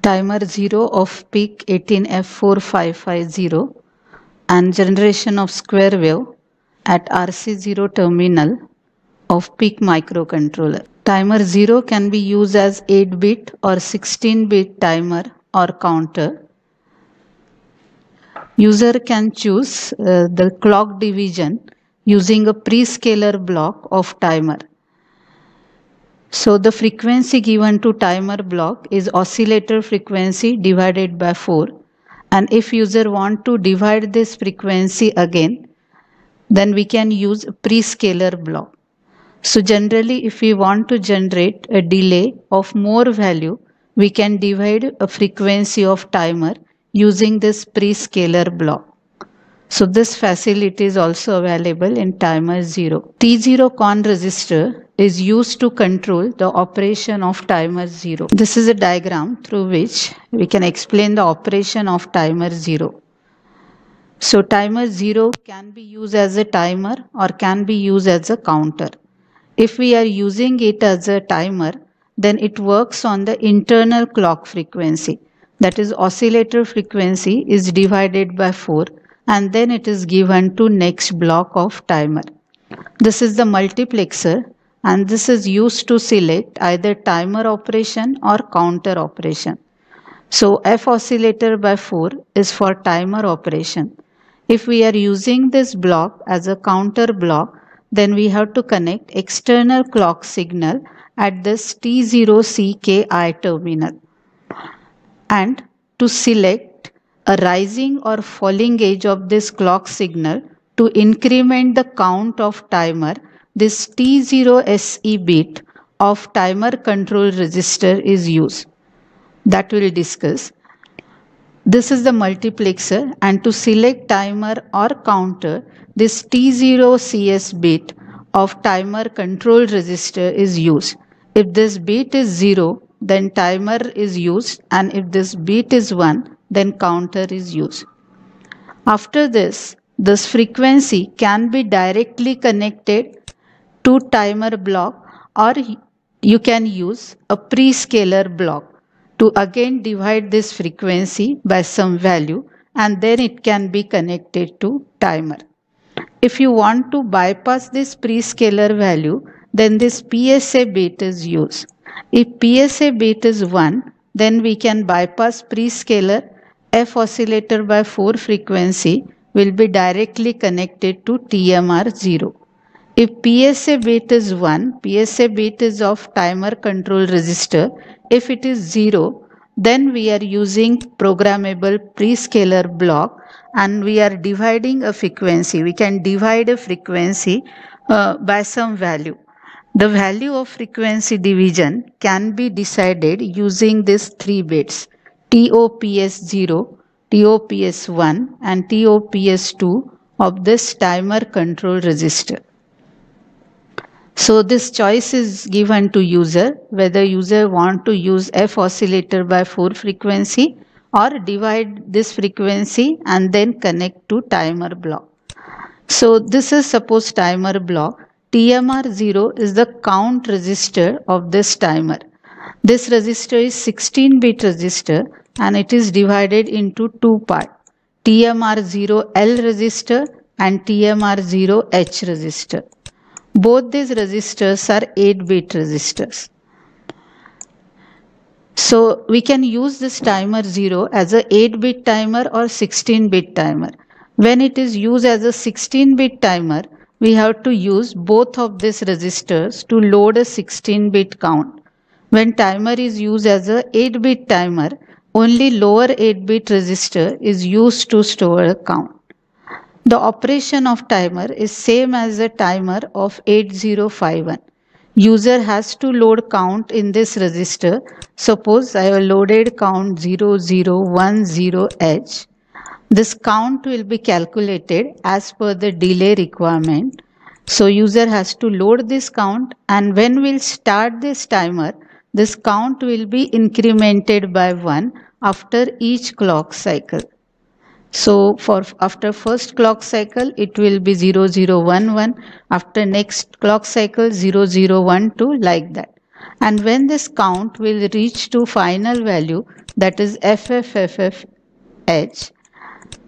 Timer 0 of peak 18F4550 and generation of square wave at RC0 terminal of peak microcontroller. Timer 0 can be used as 8-bit or 16-bit timer or counter. User can choose the clock division using a prescaler block of timer. So the frequency given to timer block is oscillator frequency divided by 4, and if user want to divide this frequency again, then we can use a prescaler block. So generally if we want to generate a delay of more value, we can divide a frequency of timer using this prescaler block. So this facility is also available in timer 0. T0 con resistor is used to control the operation of timer 0. This is a diagram through which we can explain the operation of timer 0. So timer 0 can be used as a timer or can be used as a counter. If we are using it as a timer, then it works on the internal clock frequency. That is, oscillator frequency is divided by 4 and then it is given to next block of timer. This is the multiplexer and this is used to select either timer operation or counter operation. So F oscillator by 4 is for timer operation. If we are using this block as a counter block, then we have to connect external clock signal at this T0CKI terminal. And to select a rising or falling edge of this clock signal to increment the count of timer, this T0SE bit of timer control register is used. That we'll discuss. This is the multiplexer, and to select timer or counter, this T0CS bit of timer control register is used. If this bit is 0, then timer is used, and if this bit is 1, then counter is used. After this frequency can be directly connected to timer block, or you can use a prescaler block to again divide this frequency by some value, and then it can be connected to timer. If you want to bypass this prescaler value, then this PSA bit is used. If PSA bit is 1, then we can bypass prescaler. F oscillator by 4 frequency will be directly connected to TMR 0. If PSA bit is 1, PSA bit is of timer control register. If it is 0, then we are using programmable prescaler block and we are dividing a frequency. We can divide a frequency by some value. The value of frequency division can be decided using these 3 bits: TOPS0, TOPS1 and TOPS2 of this timer control register. So this choice is given to user, whether user want to use F oscillator by 4 frequency or divide this frequency and then connect to timer block. So this is suppose timer block. TMR0 is the count register of this timer. This register is 16-bit register and it is divided into 2 parts: TMR0L register and TMR0H register. Both these registers are 8-bit registers. So we can use this timer 0 as a 8-bit timer or 16-bit timer. When it is used as a 16-bit timer, we have to use both of these registers to load a 16-bit count. When timer is used as a 8-bit timer, only lower 8-bit register is used to store a count. The operation of timer is same as a timer of 8051. User has to load count in this register. Suppose I have loaded count 0010H. This count will be calculated as per the delay requirement. So user has to load this count, and when we'll start this timer, this count will be incremented by 1 after each clock cycle. So after first clock cycle, it will be 0011. After next clock cycle, 0012, like that. And when this count will reach to final value, that is FFFFH,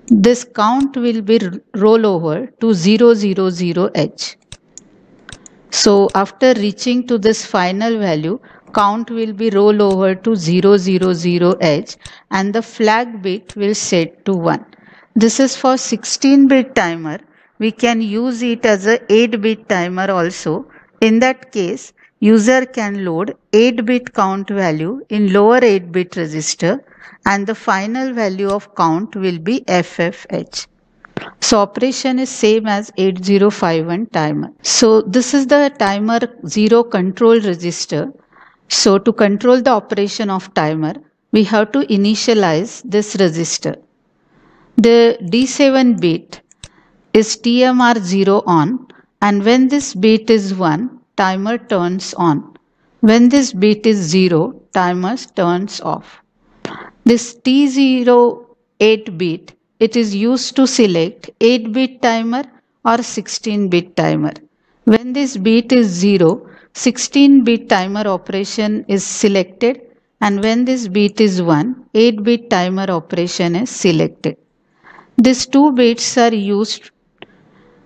this count will be roll over to 000H. So after reaching to this final value, count will be roll over to 000H and the flag bit will set to 1. This is for 16-bit timer. We can use it as a 8-bit timer also. In that case, user can load 8-bit count value in lower 8-bit register and the final value of count will be FFH. So operation is same as 8051 timer. So this is the timer 0 control register. So to control the operation of timer, we have to initialize this register. The D7 bit is TMR 0 on, and when this bit is 1, timer turns on. When this bit is 0, timer turns off. This T08 bit, it is used to select 8-bit timer or 16-bit timer. When this bit is 0, 16-bit timer operation is selected, and when this bit is 1, 8-bit timer operation is selected. These two bits are used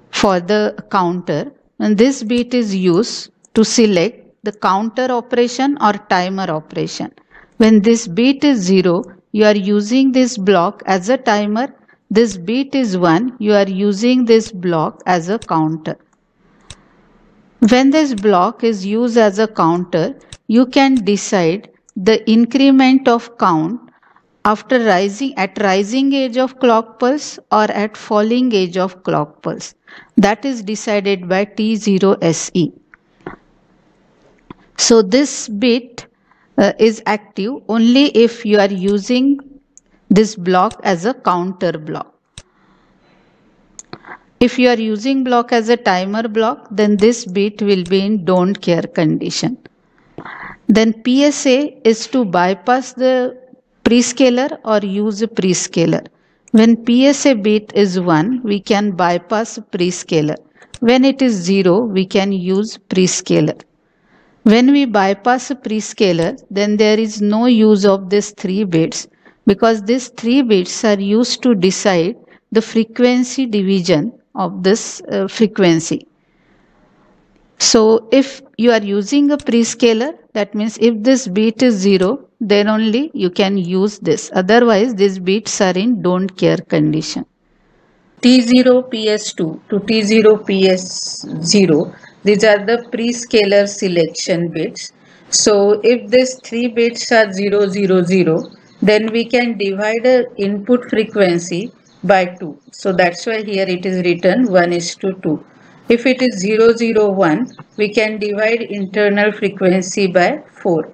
for the counter, and this bit is used to select the counter operation or timer operation. When this bit is 0, you are using this block as a timer. This bit is 1, you are using this block as a counter. When this block is used as a counter, you can decide the increment of count after rising edge of clock pulse or at falling edge of clock pulse. That is decided by T0SE. So this bit is active only if you are using this block as a counter block. If you are using block as a timer block, then this bit will be in don't care condition. Then PSA is to bypass the prescaler or use a prescaler. When PSA bit is 1, we can bypass prescaler. When it is 0, we can use prescaler. When we bypass a prescaler, then there is no use of these 3 bits because these 3 bits are used to decide the frequency division of this frequency. So if you are using a prescaler, that means if this bit is 0, then only you can use this. Otherwise, these bits are in don't care condition. T0PS2 to T0PS0, these are the prescaler selection bits. So if these 3 bits are 0, 0, 0, then we can divide the input frequency by 2. So that's why here it is written 1:2. If it is 0, 0, 1, we can divide internal frequency by 4.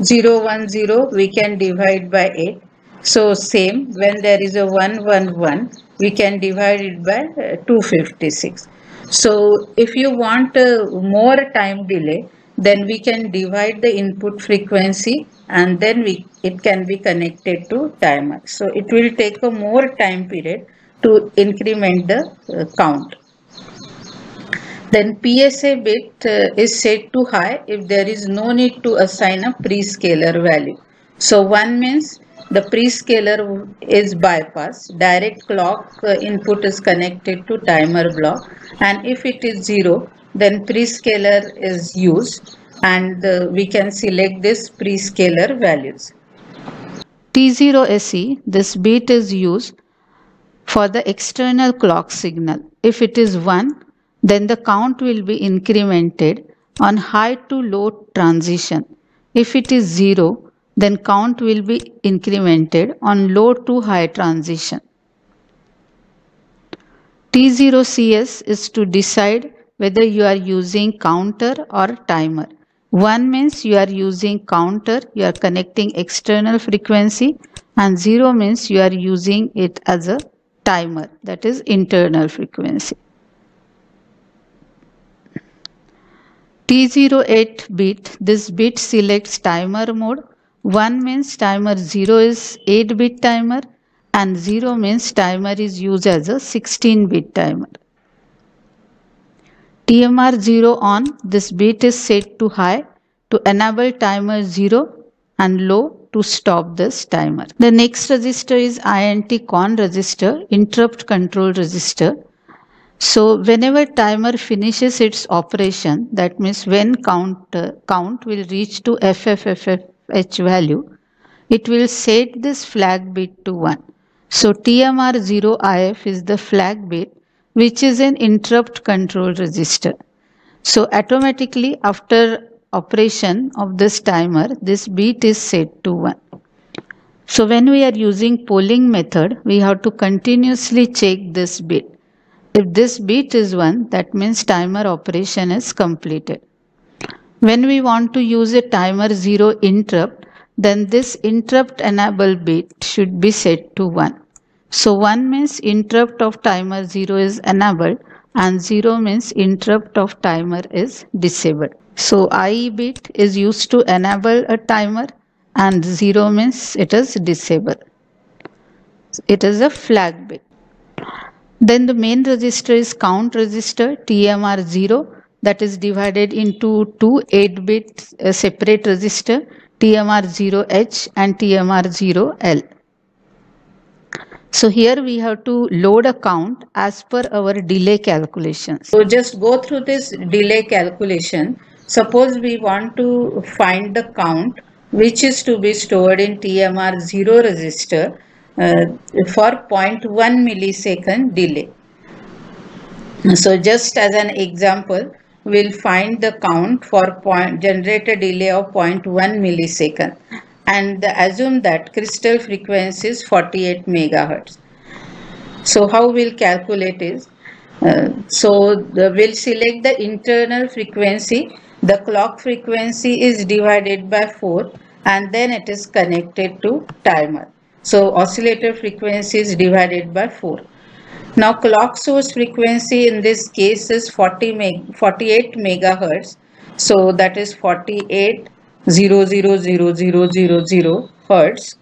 0, 1, 0, we can divide by 8. So same, when there is a 1, 1, 1, we can divide it by 256. So if you want more time delay, then we can divide the input frequency and then it can be connected to timer. So it will take a more time period to increment the count. Then PSA bit is set to high if there is no need to assign a prescaler value. So 1 means the prescaler is bypassed, direct clock input is connected to timer block, and if it is 0, then prescaler is used and we can select this prescaler values. T0SE, this bit is used for the external clock signal. If it is 1, then the count will be incremented on high to low transition. If it is 0, then count will be incremented on low to high transition. T0CS is to decide whether you are using counter or timer. 1 means you are using counter, you are connecting external frequency, and 0 means you are using it as a timer, that is internal frequency. T08 bit, this bit selects timer mode. 1 means timer 0 is 8-bit timer and 0 means timer is used as a 16-bit timer. TMR 0 on, this bit is set to high to enable timer 0 and low to stop this timer. The next register is INT con register, interrupt control register. So whenever timer finishes its operation, that means when count will reach to FFFFH value, it will set this flag bit to 1. So TMR0IF is the flag bit which is an interrupt control register. So automatically after operation of this timer, this bit is set to 1. So when we are using polling method, we have to continuously check this bit. If this bit is 1, that means timer operation is completed. When we want to use a timer 0 interrupt, then this interrupt enable bit should be set to 1. So 1 means interrupt of timer 0 is enabled and 0 means interrupt of timer is disabled. So IE bit is used to enable a timer and 0 means it is disabled. It is a flag bit. Then the main register is count register TMR0, that is divided into two 8-bit separate register TMR0H and TMR0L. So here we have to load a count as per our delay calculations. So just go through this delay calculation. Suppose we want to find the count which is to be stored in TMR0 register for 0.1 millisecond delay. So just as an example, we'll find the count for generator delay of 0.1 millisecond and assume that crystal frequency is 48 megahertz. So how we'll calculate is, we'll select the internal frequency, the clock frequency is divided by 4 and then it is connected to timer. So oscillator frequency is divided by 4. Now clock source frequency in this case is 48 megahertz. So that is 48,000,000 hertz.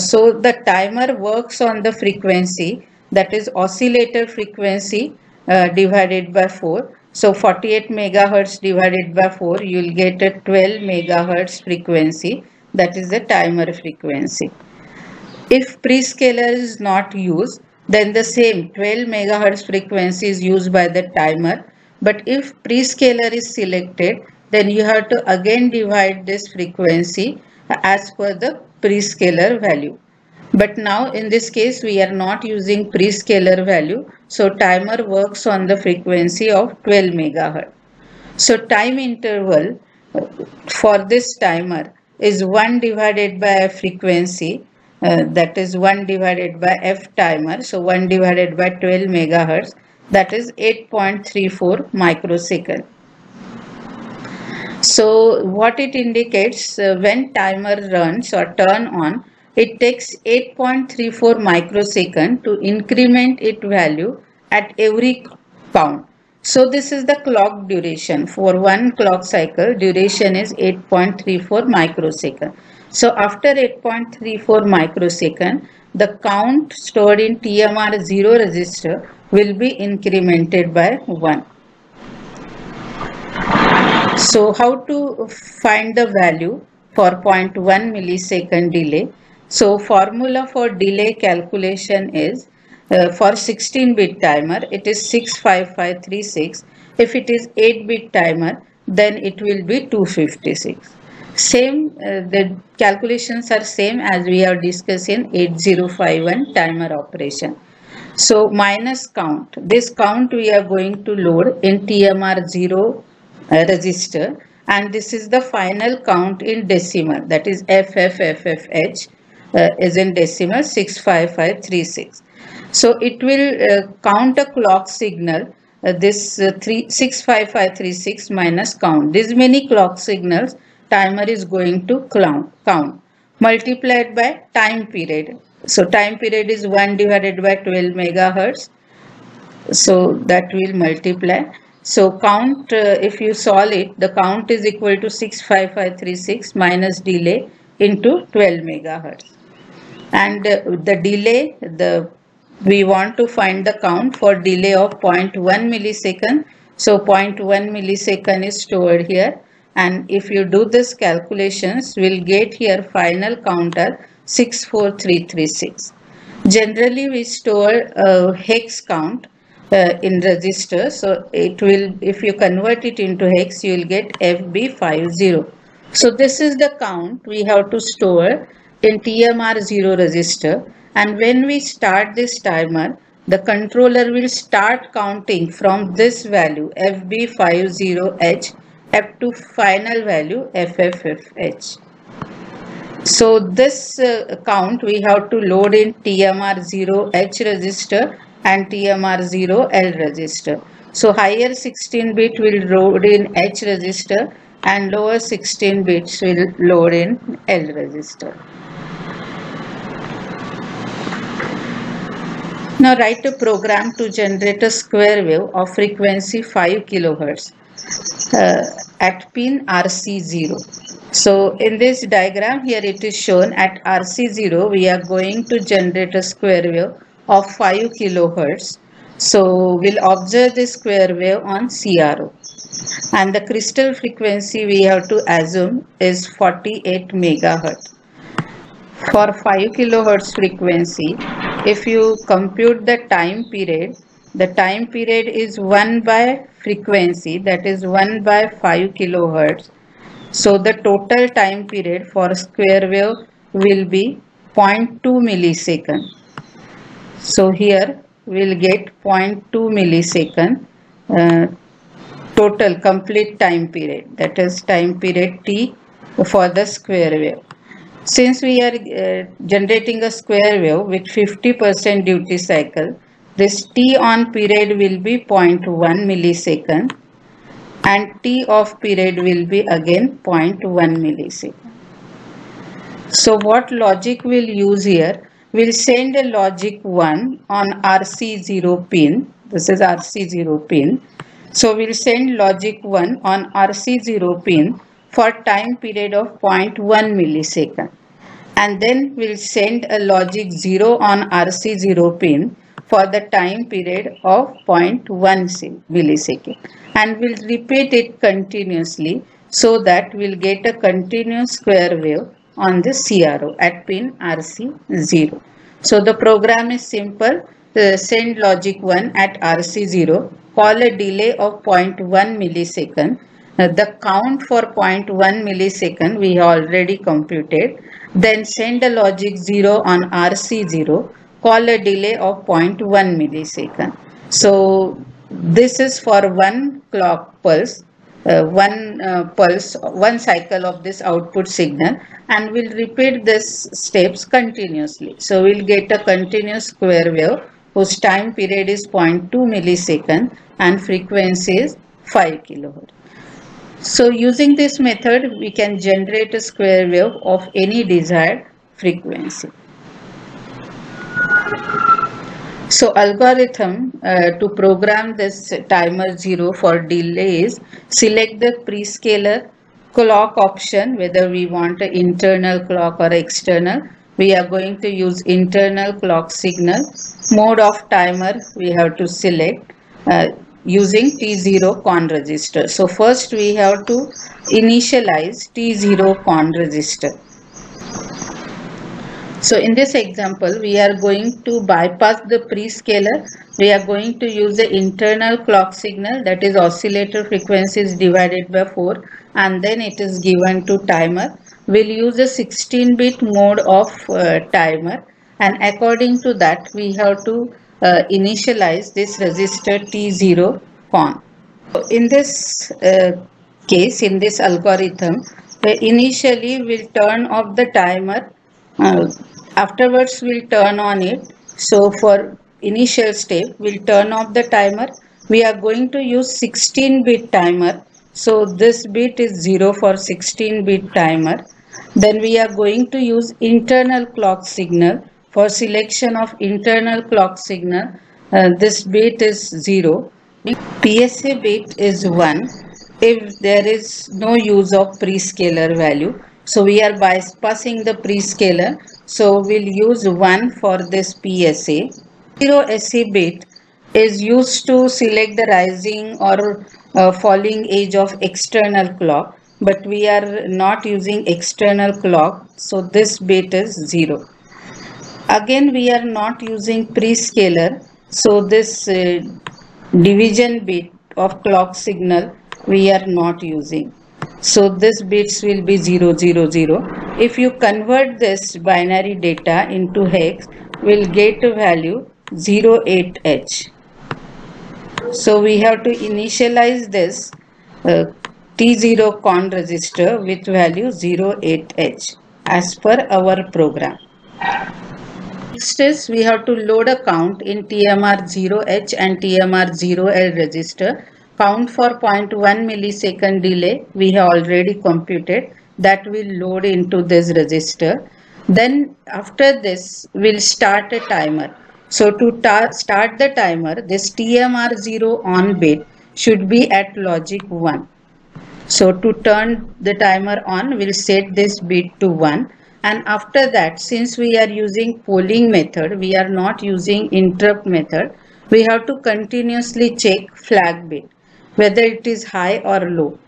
So the timer works on the frequency, that is oscillator frequency divided by 4. So 48 megahertz divided by 4, you will get a 12 megahertz frequency, that is the timer frequency. If prescaler is not used, then the same 12 megahertz frequency is used by the timer. But if prescaler is selected, then you have to again divide this frequency as per the prescaler value. But now in this case we are not using prescaler value, so timer works on the frequency of 12 megahertz. So time interval for this timer is 1 divided by a frequency, that is 1 divided by f timer, so 1 divided by 12 megahertz, that is 8.34 microsecond. So what it indicates, when timer runs or turn on, it takes 8.34 microsecond to increment its value at every count. So this is the clock duration. For one clock cycle, duration is 8.34 microsecond. So after 8.34 microsecond, the count stored in TMR0 register will be incremented by 1. So how to find the value for 0.1 millisecond delay? So formula for delay calculation is, for 16-bit timer, it is 65536. If it is 8-bit timer, then it will be 256. Same, the calculations are same as we have discussed in 8051 timer operation. So minus count, this count we are going to load in TMR0 register, and this is the final count in decimal, that is FFFFH is in decimal 65536. So it will count a clock signal, this 65536 minus count. These many clock signals timer is going to count multiplied by time period. So time period is 1 divided by 12 megahertz. So that will multiply. So count, if you solve it, the count is equal to 65536 minus delay into 12 megahertz. And the delay, we want to find the count for delay of 0.1 millisecond. So 0.1 millisecond is stored here. and if you do this calculations, we'll get here final counter 64336. Generally, we store a hex count in register, so it will, if you convert it into hex, you will get FB50. So this is the count we have to store in TMR0 register, and when we start this timer, the controller will start counting from this value FB50H up to final value FFFH. So this count we have to load in TMR0H register and TMR0L register. So higher 16 bit will load in H register and lower 16 bits will load in L register. Now write a program to generate a square wave of frequency 5 kHz at pin RC0. So in this diagram here it is shown at RC0 we are going to generate a square wave of 5 kHz. So we'll observe the square wave on CRO, and the crystal frequency we have to assume is 48 MHz. For 5 kHz frequency, if you compute the time period is 1 by frequency, that is 1 by 5 kHz. So the total time period for square wave will be 0.2 millisecond. So here we will get 0.2 millisecond total complete time period, that is time period T for the square wave. Since we are generating a square wave with 50% duty cycle, this T on period will be 0.1 millisecond and T off period will be again 0.1 millisecond. So what logic we'll use here? We'll send a logic 1 on RC0 pin. This is RC0 pin. So we'll send logic 1 on RC0 pin for time period of 0.1 millisecond. And then we'll send a logic 0 on RC0 pin for the time period of 0.1 millisecond. And we'll repeat it continuously so that we'll get a continuous square wave on the CRO at pin RC0. So the program is simple. Send logic 1 at RC0, call a delay of 0.1 millisecond. The count for 0.1 millisecond we already computed. Then send a logic 0 on RC0, call a delay of 0.1 millisecond. So this is for one clock pulse, one cycle of this output signal, and we'll repeat this steps continuously. So we'll get a continuous square wave whose time period is 0.2 millisecond and frequency is 5 kHz. So using this method we can generate a square wave of any desired frequency. So algorithm to program this timer 0 for delays, select the prescaler clock option, whether we want an internal clock or external. We are going to use internal clock signal. Mode of timer we have to select using T0 con register. So first we have to initialize T0 con register. So in this example, we are going to bypass the prescaler. We are going to use the internal clock signal, that is oscillator frequencies divided by 4, and then it is given to timer. We'll use a 16-bit mode of timer, and according to that we have to initialize this register T0 con. In this case, in this algorithm, initially we'll turn off the timer. Afterwards we'll turn on it. So for initial step we'll turn off the timer. We are going to use 16-bit timer. So this bit is 0 for 16-bit timer. Then we are going to use internal clock signal. For selection of internal clock signal, this bit is 0. PSA bit is 1 if there is no use of prescaler value. So we are bypassing the prescaler. So we'll use 1 for this PSA. 0 SA bit is used to select the rising or falling edge of external clock. but we are not using external clock, so this bit is 0. Again, we are not using prescaler, so this division bit of clock signal we are not using. So this bits will be 0, 0, 0. If you convert this binary data into hex, we'll get a value 08H. So we have to initialize this T0 con register with value 08H as per our program. Next is we have to load a count in TMR0H and TMR0L register. Count for 0.1 millisecond delay we have already computed, that will load into this register. Then after this we'll start a timer. So to start the timer, this TMR0 on bit should be at logic 1. So to turn the timer on, we'll set this bit to 1. And after that, since we are using polling method, we are not using interrupt method, we have to continuously check flag bit, whether it is high or low.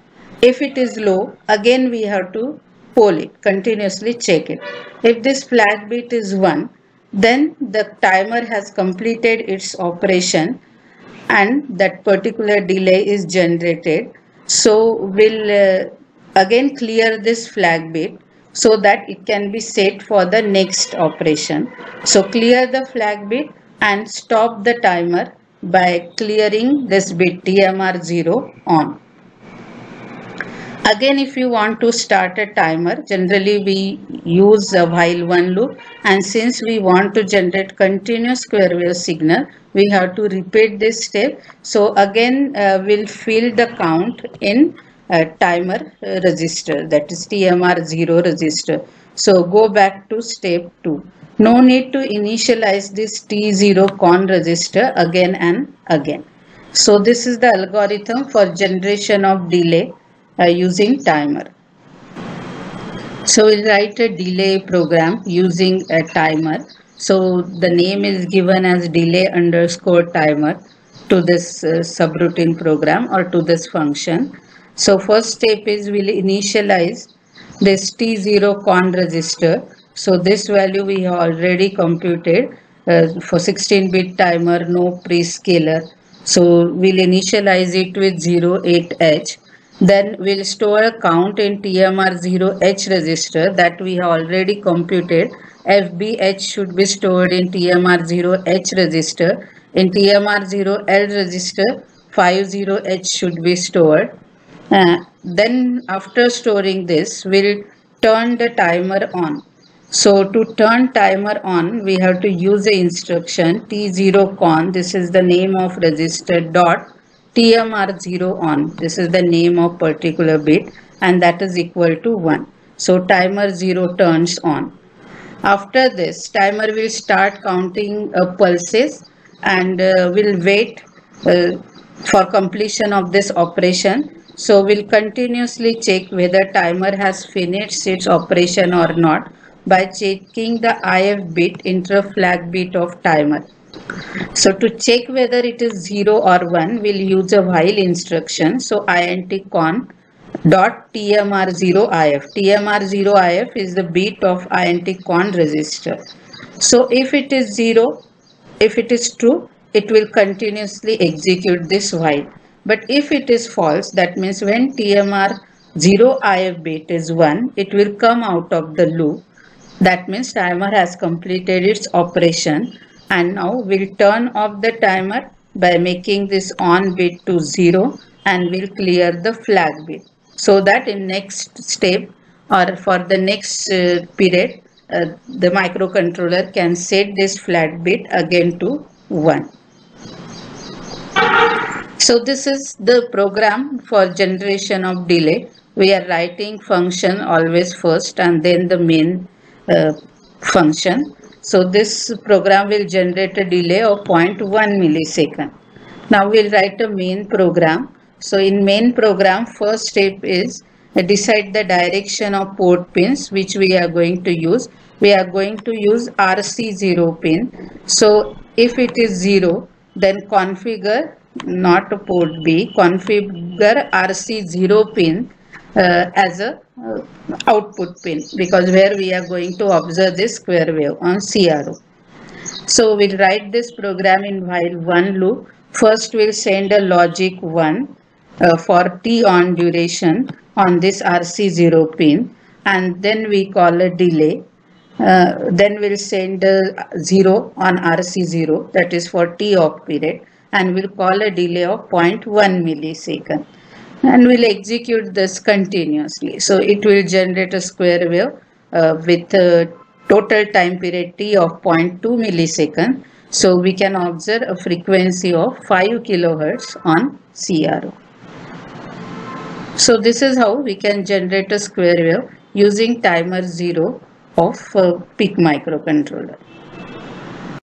If it is low, again we have to poll it, continuously check it. If this flag bit is 1, then the timer has completed its operation and that particular delay is generated. So we'll again clear this flag bit so that it can be set for the next operation. So clear the flag bit and stop the timer by clearing this bit TMR0 on. Again, if you want to start a timer, generally we use a while one loop, and since we want to generate continuous square wave signal, we have to repeat this step. So again we'll fill the count in timer register, that is TMR0 register. So go back to step 2. No need to initialize this T0 con register again and again. So this is the algorithm for generation of delay using timer. So we'll write a delay program using a timer. So the name is given as delay underscore timer to this subroutine program or to this function. So first step is we'll initialize this T0 con register. So this value we have already computed for 16-bit timer, no prescaler. So we'll initialize it with 08H. Then we'll store a count in TMR0H register that we have already computed. FBH should be stored in TMR0H register. In TMR0L register, 50H should be stored. Then after storing this, we'll turn the timer on. So to turn timer on, we have to use the instruction T0 con. This is the name of register dot TMR0 on. This is the name of particular bit, and that is equal to 1. So timer 0 turns on. After this, timer will start counting pulses and will wait for completion of this operation. So we'll continuously check whether timer has finished its operation or not by checking the IF bit, interrupt flag bit of timer. So to check whether it is 0 or 1, we'll use a while instruction. So int con dot TMR0IF. TMR0IF is the bit of int con register. So if it is 0, if it is true, it will continuously execute this while. But if it is false, that means when TMR0IF bit is 1, it will come out of the loop. That means timer has completed its operation. And now we'll turn off the timer by making this on bit to 0 and we'll clear the flag bit, so that in next step or for the next period the microcontroller can set this flag bit again to 1. So this is the program for generation of delay. We are writing function always first and then the main function. So this program will generate a delay of 0.1 millisecond. Now we'll write a main program. So in main program, first step is decide the direction of port pins which we are going to use. We are going to use RC0 pin. So if it is 0, then configure, not port B, configure RC0 pin as a output pin, because where we are going to observe this square wave on CRO. So we'll write this program in while one loop. First we'll send a logic 1 for T on duration on this RC0 pin, and then we call a delay. Then we'll send a 0 on RC0, that is for T off period, and we'll call a delay of 0.1 millisecond. And we'll execute this continuously. So it will generate a square wave with a total time period T of 0.2 millisecond. So we can observe a frequency of 5 kilohertz on CRO. So this is how we can generate a square wave using timer 0 of PIC microcontroller.